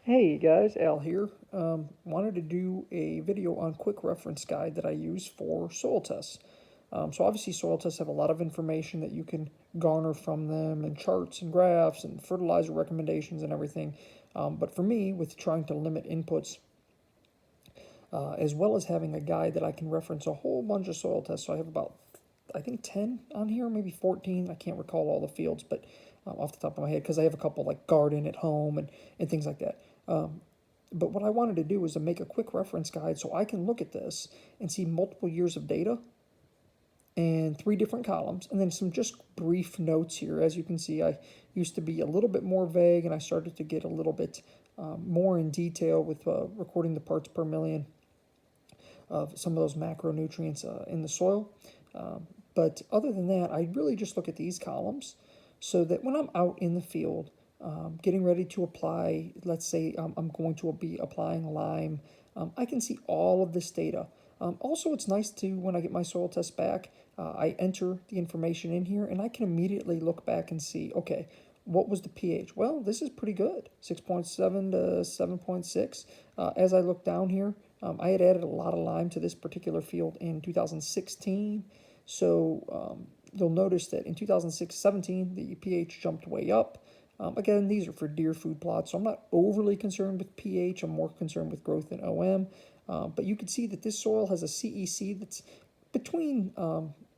Hey guys, Al here. Wanted to do a video on quick reference guide that I use for soil tests. So obviously soil tests have a lot of information that you can garner from them and charts and graphs and fertilizer recommendations and everything. But for me, with trying to limit inputs, as well as having a guide that I can reference a whole bunch of soil tests. So I have about, I think 10 on here, maybe 14. I can't recall all the fields, but off the top of my head, because I have a couple like garden at home and things like that. But what I wanted to do was to make a quick reference guide so I can look at this and see multiple years of data and three different columns, and then some just brief notes here. As you can see, I used to be a little bit more vague, and I started to get a little bit more in detail with recording the parts per million of some of those macronutrients in the soil. But other than that, I really just look at these columns so that when I'm out in the field, getting ready to apply, let's say I'm going to be applying lime, I can see all of this data. Also, it's nice to, when I get my soil test back, I enter the information in here and I can immediately look back and see, okay, what was the pH? Well, this is pretty good, 6.7 to 7.6. As I look down here, I had added a lot of lime to this particular field in 2016. So you'll notice that in 2017, the pH jumped way up. Again, these are for deer food plots, so I'm not overly concerned with pH. I'm more concerned with growth in OM. But you can see that this soil has a CEC that's between,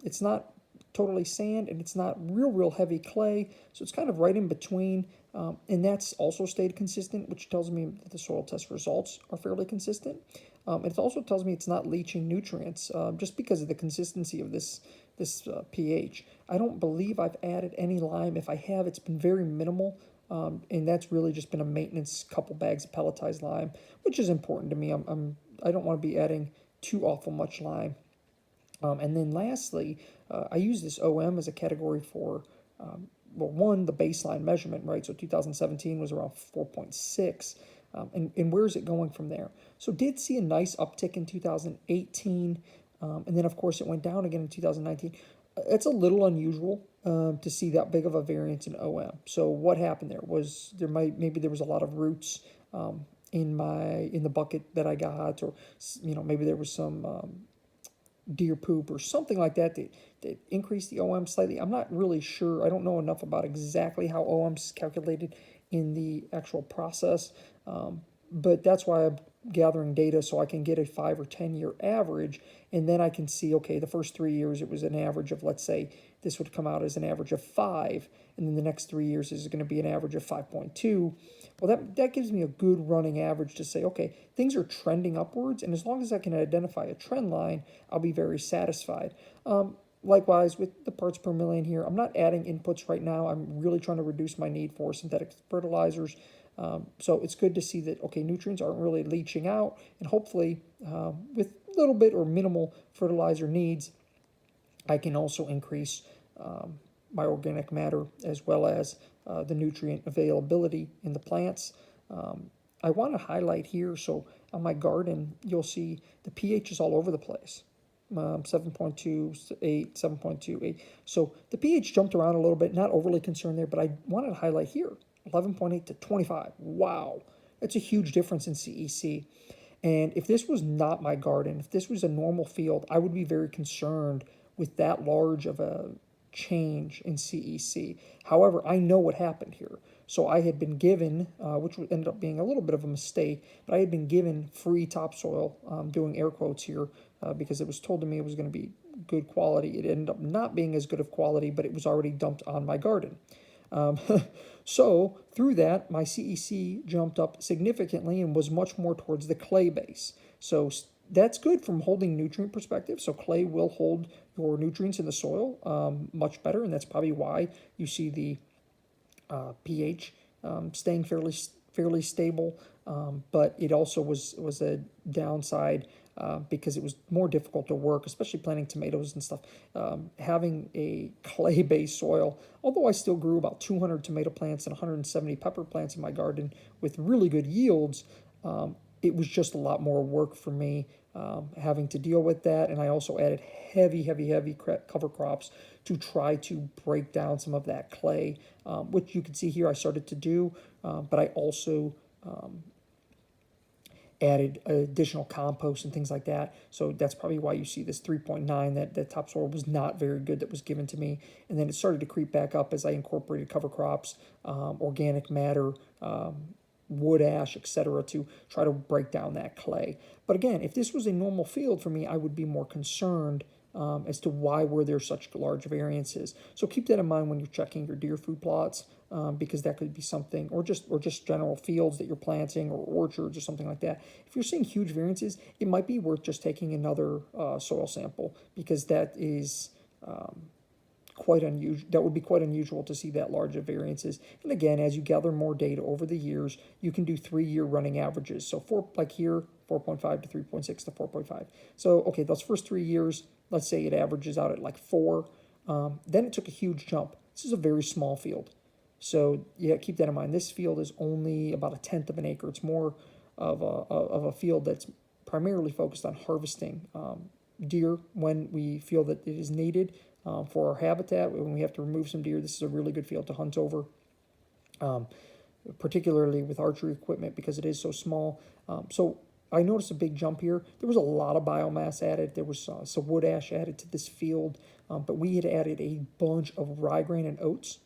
it's not totally sand and it's not real heavy clay, so it's kind of right in between. And that's also stayed consistent, which tells me that the soil test results are fairly consistent. It also tells me it's not leaching nutrients just because of the consistency of this pH. I don't believe I've added any lime. If I have, it's been very minimal, and that's really just been a maintenance couple bags of pelletized lime, which is important to me. I don't want to be adding too awful much lime. And then lastly, I use this OM as a category for, well, one, the baseline measurement, right? So 2017 was around 4.6. And where is it going from there? So did see a nice uptick in 2018, and then of course it went down again in 2019. It's a little unusual to see that big of a variance in OM. So what happened there was maybe there was a lot of roots in the bucket that I got, or maybe there was some deer poop or something like that that increased the OM slightly. I'm not really sure. I don't know enough about exactly how OM is calculated in the actual process, but that's why I'm gathering data so I can get a 5 or 10 year average, and then I can see, okay, the first 3 years it was an average of, let's say this would come out as an average of 5, and then the next 3 years is going to be an average of 5.2. Well, that gives me a good running average to say, okay, things are trending upwards, and as long as I can identify a trend line, I'll be very satisfied. Likewise, with the parts per million here, I'm not adding inputs right now. I'm really trying to reduce my need for synthetic fertilizers. So it's good to see that, okay, nutrients aren't really leaching out, and hopefully with little bit or minimal fertilizer needs, I can also increase my organic matter as well as the nutrient availability in the plants. I want to highlight here, so on my garden, you'll see the pH is all over the place. 7.28, 7.28. So the pH jumped around a little bit, not overly concerned there, but I wanted to highlight here, 11.8 to 25. Wow, that's a huge difference in CEC. And if this was not my garden, if this was a normal field, I would be very concerned with that large of a change in CEC. However, I know what happened here. So I had been given, which ended up being a little bit of a mistake, but I had been given free topsoil, doing air quotes here, because it was told to me it was going to be good quality. It ended up not being as good of quality, but it was already dumped on my garden. Um, so through that, my CEC jumped up significantly and was much more towards the clay base. So that's good from holding nutrient perspective. So clay will hold your nutrients in the soil much better, and that's probably why you see the pH staying fairly stable. But it also was a downside because it was more difficult to work, especially planting tomatoes and stuff. Having a clay-based soil, although I still grew about 200 tomato plants and 170 pepper plants in my garden with really good yields, it was just a lot more work for me having to deal with that. And I also added heavy cover crops to try to break down some of that clay, which you can see here I started to do. But I also added additional compost and things like that. So that's probably why you see this 3.9, that topsoil was not very good that was given to me. And then it started to creep back up as I incorporated cover crops, organic matter, wood ash, etc., to try to break down that clay. But again, if this was a normal field for me, I would be more concerned as to why were there such large variances. So keep that in mind when you're checking your deer food plots, because that could be something, or just general fields that you're planting, or orchards or something like that. If you're seeing huge variances, it might be worth just taking another soil sample, because that is quite unusual. That would be quite unusual to see that large of variances. And again, as you gather more data over the years, you can do 3-year running averages. So like here, 4.5 to 3.6 to 4.5. So okay, those first 3 years, let's say it averages out at like 4. Then it took a huge jump. This is a very small field. So yeah, keep that in mind. This field is only about 1/10 of an acre. It's more of a field that's primarily focused on harvesting deer when we feel that it is needed for our habitat. When we have to remove some deer, this is a really good field to hunt over, particularly with archery equipment, because it is so small. So I noticed a big jump here. There was a lot of biomass added. There was some wood ash added to this field, but we had added a bunch of ryegrain and oats.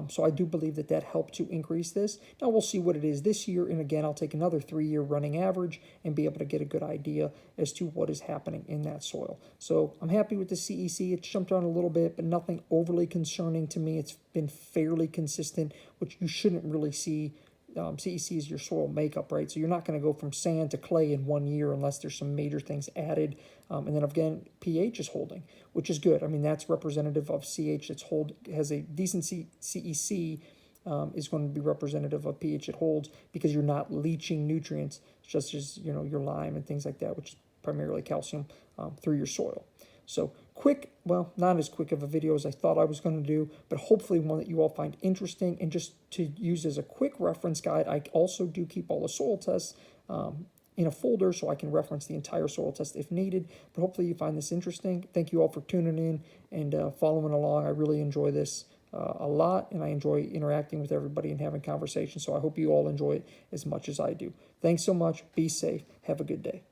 So I do believe that that helped to increase this. Now we'll see what it is this year, and again, I'll take another 3-year running average and be able to get a good idea as to what is happening in that soil. So I'm happy with the CEC. It's jumped around a little bit, but nothing overly concerning to me. It's been fairly consistent, which you shouldn't really see. CEC is your soil makeup, right? So you're not going to go from sand to clay in 1 year unless there's some major things added. And then again, pH is holding, which is good. I mean, that's representative of CH. Has a decent CEC, is going to be representative of pH it holds, because you're not leaching nutrients such as your lime and things like that, which is primarily calcium, through your soil. So quick, well, not as quick of a video as I thought I was going to do, but hopefully one that you all find interesting. And just to use as a quick reference guide, I also do keep all the soil tests in a folder so I can reference the entire soil test if needed. But hopefully you find this interesting. Thank you all for tuning in and following along. I really enjoy this a lot, and I enjoy interacting with everybody and having conversations. So I hope you all enjoy it as much as I do. Thanks so much. Be safe. Have a good day.